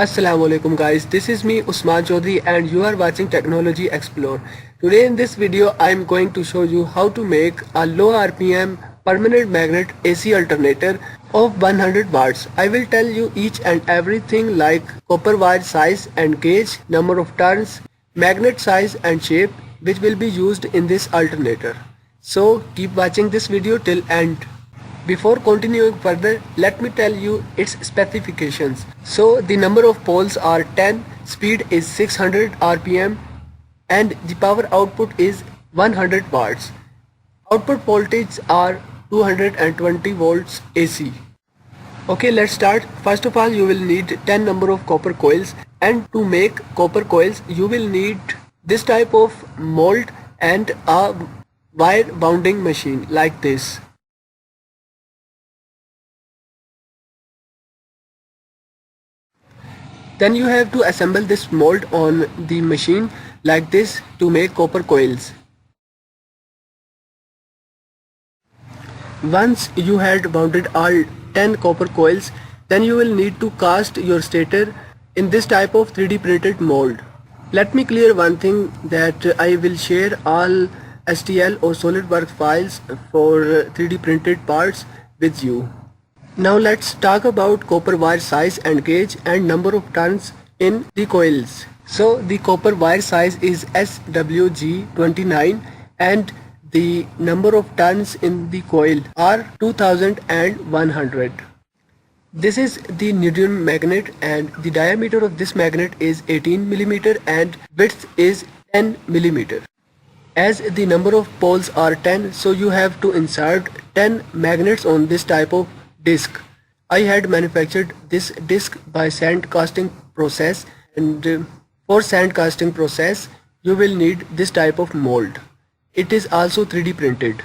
Assalamualaikum guys, this is me Usman Chaudhary and you are watching Technology Explore. Today in this video I am going to show you how to make a low RPM permanent magnet AC alternator of 100 watts. I will tell you each and everything like copper wire size and gauge, number of turns, magnet size and shape which will be used in this alternator. So keep watching this video till end. Before continuing further, let me tell you its specifications. So the number of poles are 10, speed is 600 rpm and the power output is 100 watts. Output voltage are 220 volts AC. Okay, let's start. First of all, you will need 10 number of copper coils, and to make copper coils you will need this type of mold and a wire bonding machine like this. Then you have to assemble this mold on the machine like this to make copper coils. Once you had bounded all 10 copper coils, then you will need to cast your stator in this type of 3D printed mold. Let me clear one thing, that I will share all STL or SolidWorks files for 3D printed parts with you. Now let's talk about copper wire size and gauge and number of turns in the coils. So the copper wire size is SWG29 and the number of turns in the coil are 2100. This is the neodymium magnet and the diameter of this magnet is 18 mm and width is 10 mm. As the number of poles are 10, so you have to insert 10 magnets on this type of disc. I had manufactured this disc by sand casting process, and for sand casting process you will need this type of mold. It is also 3D printed.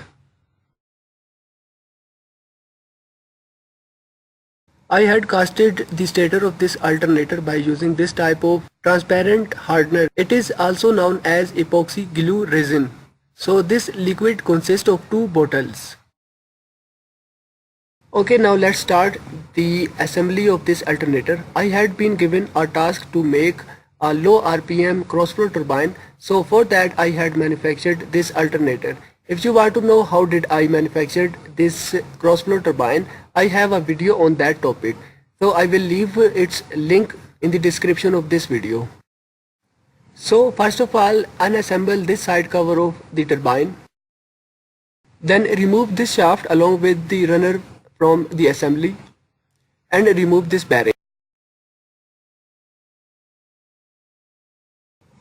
I had casted the stator of this alternator by using this type of transparent hardener. It is also known as epoxy glue resin. So this liquid consists of 2 bottles. Okay, now let's start the assembly of this alternator. I had been given a task to make a low RPM cross-flow turbine, so for that I had manufactured this alternator. If you want to know how did I manufactured this cross-flow turbine, I have a video on that topic. So I will leave its link in the description of this video. So first of all, unassemble this side cover of the turbine. Then remove this shaft along with the runner from the assembly and remove this bearing.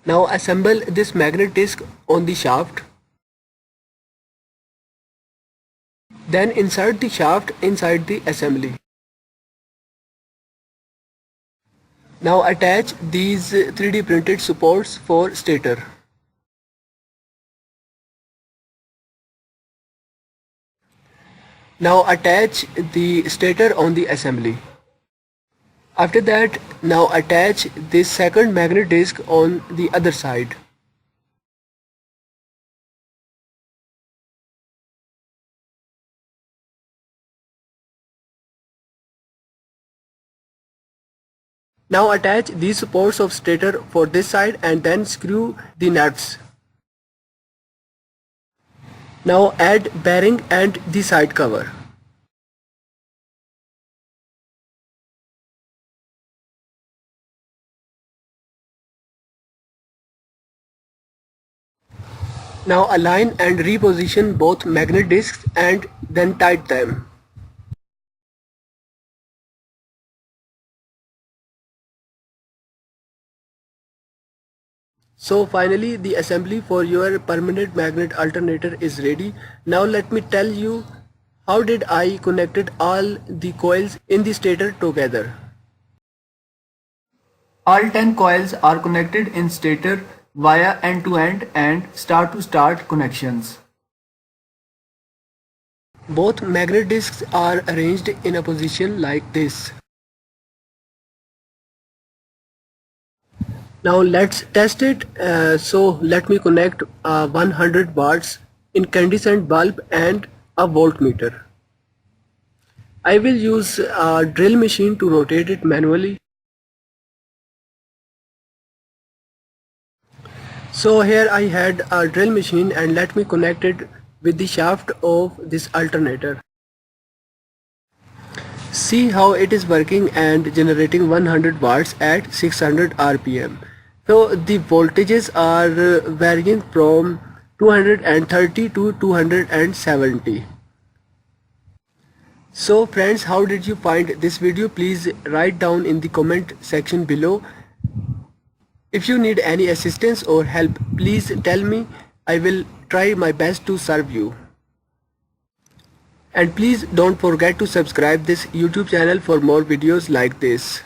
Now assemble this magnet disc on the shaft. Then insert the shaft inside the assembly. Now attach these 3D printed supports for stator. Now attach the stator on the assembly. After that, now attach this second magnet disc on the other side. Now attach these supports of stator for this side and then screw the nuts. Now add bearing and the side cover. Now align and reposition both magnet discs and then tighten them. So finally the assembly for your permanent magnet alternator is ready. Now let me tell you how did I connected all the coils in the stator together. All 10 coils are connected in stator via end-to-end and start-to-start connections. Both magnet discs are arranged in a position like this. Now let's test it. So let me connect 100 watts incandescent bulb and a voltmeter. I will use a drill machine to rotate it manually. So here I had a drill machine, and let me connect it with the shaft of this alternator. See how it is working and generating 100 watts at 600 rpm. So the voltages are varying from 230 to 270. So friends, how did you find this video? Please write down in the comment section below. If you need any assistance or help, please tell me. I will try my best to serve you. And please don't forget to subscribe this YouTube channel for more videos like this.